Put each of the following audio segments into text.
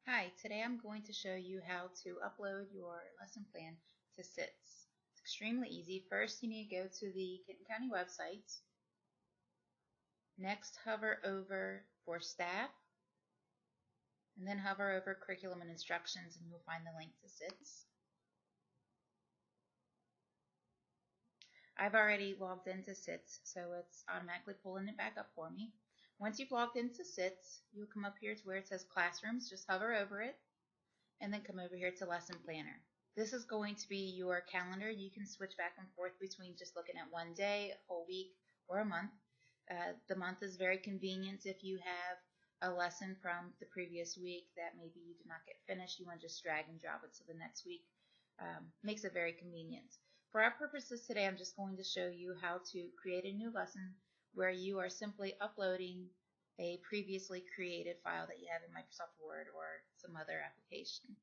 Hi, today I'm going to show you how to upload your lesson plan to CIITS. It's extremely easy. First, you need to go to the Kenton County website. Next, hover over for staff, and then hover over curriculum and instructions, and you'll find the link to CIITS. I've already logged into CIITS, so it's automatically pulling it back up for me. Once you've logged into CIITS, you'll come up here to where it says Classrooms. Just hover over it, and then come over here to Lesson Planner. This is going to be your calendar. You can switch back and forth between just looking at one day, a whole week, or a month. The month is very convenient if you have a lesson from the previous week that maybe you did not get finished. You want to just drag and drop it to the next week. Makes it very convenient. For our purposes today, I'm just going to show you how to create a new lesson where you are simply uploading a previously created file that you have in Microsoft Word or some other application.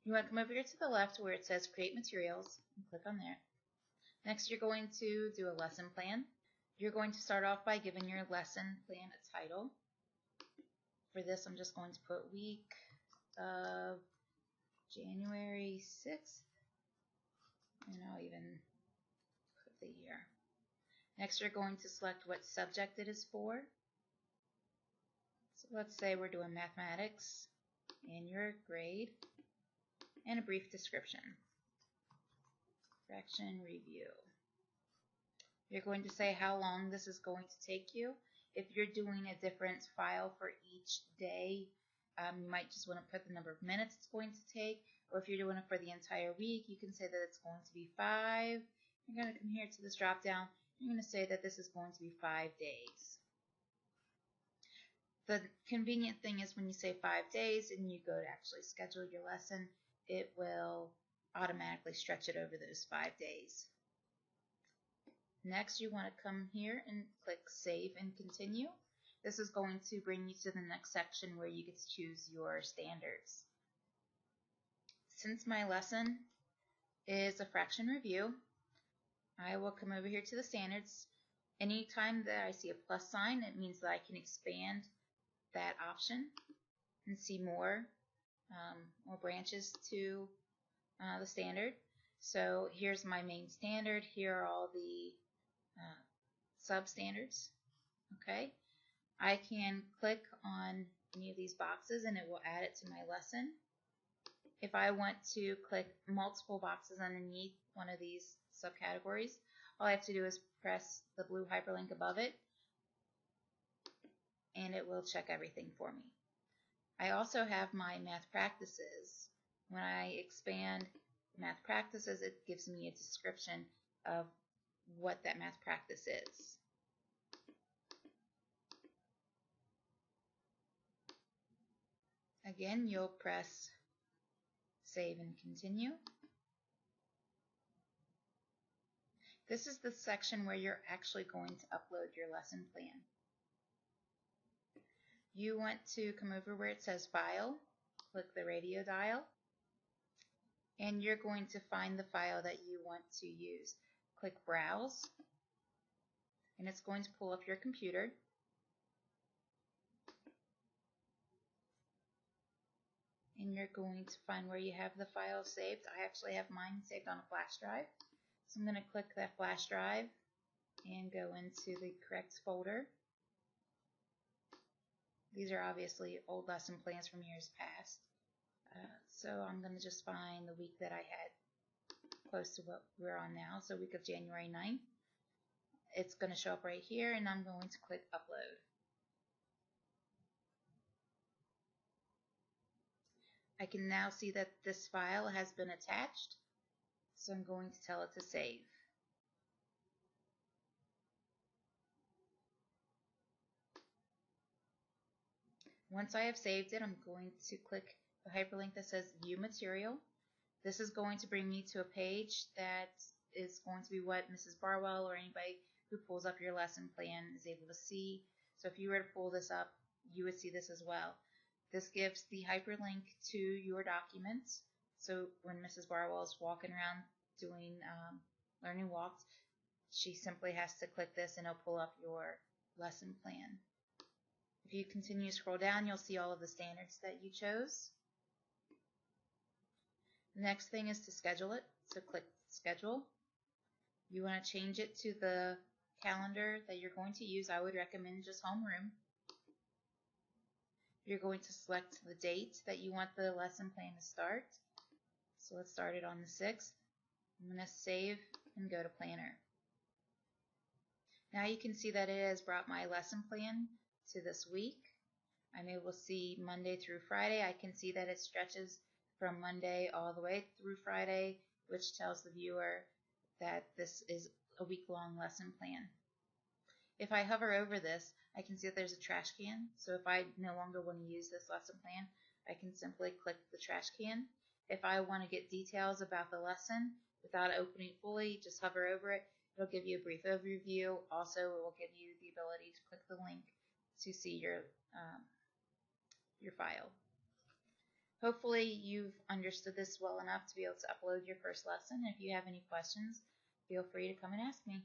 You want to come over here to the left where it says Create Materials and click on there. Next, you're going to do a lesson plan. You're going to start off by giving your lesson plan a title. For this, I'm just going to put week of January 6th, and I'll even put the year. Next, you're going to select what subject it is for. So let's say we're doing mathematics, and your grade, and a brief description. Fraction review. You're going to say how long this is going to take you. If you're doing a different file for each day, you might just want to put the number of minutes it's going to take, or if you're doing it for the entire week, you can say that it's going to be 5. You're going to come here to this drop down. You're going to say that this is going to be 5 days. The convenient thing is when you say 5 days and you go to actually schedule your lesson, it will automatically stretch it over those 5 days. Next, you want to come here and click Save and Continue. This is going to bring you to the next section where you get to choose your standards. Since my lesson is a fraction review, I will come over here to the standards. Anytime that I see a plus sign, it means that I can expand that option and see more branches to the standard. So here's my main standard. Here are all the sub-standards. Okay, I can click on any of these boxes and it will add it to my lesson. If I want to click multiple boxes underneath one of these subcategories, all I have to do is press the blue hyperlink above it and it will check everything for me. I also have my math practices. When I expand math practices, it gives me a description of what that math practice is. Again, you'll press Save and Continue. This is the section where you're actually going to upload your lesson plan. You want to come over where it says File, click the radio dial, and you're going to find the file that you want to use. Click Browse, and it's going to pull up your computer. And you're going to find where you have the file saved. I actually have mine saved on a flash drive. So I'm going to click that flash drive and go into the correct folder. These are obviously old lesson plans from years past. So I'm going to just find the week that I had close to what we're on now, so week of January 9th. It's going to show up right here, and I'm going to click Upload. I can now see that this file has been attached, so I'm going to tell it to save. Once I have saved it, I'm going to click the hyperlink that says View Material. This is going to bring me to a page that is going to be what Mrs. Barwell or anybody who pulls up your lesson plan is able to see. So if you were to pull this up, you would see this as well. This gives the hyperlink to your documents. So when Mrs. Barwell is walking around doing learning walks, she simply has to click this and it'll pull up your lesson plan. If you continue to scroll down, you'll see all of the standards that you chose. The next thing is to schedule it. So click schedule. You want to change it to the calendar that you're going to use. I would recommend just homeroom. You're going to select the date that you want the lesson plan to start. So let's start it on the 6th. I'm going to save and go to planner. Now you can see that it has brought my lesson plan to this week. I'm able to see Monday through Friday. I can see that it stretches from Monday all the way through Friday, which tells the viewer that this is a week-long lesson plan. If I hover over this, I can see that there's a trash can. So if I no longer want to use this lesson plan, I can simply click the trash can. If I want to get details about the lesson without opening it fully, just hover over it. It'll give you a brief overview. Also, it will give you the ability to click the link to see your file. Hopefully you've understood this well enough to be able to upload your first lesson. If you have any questions, feel free to come and ask me.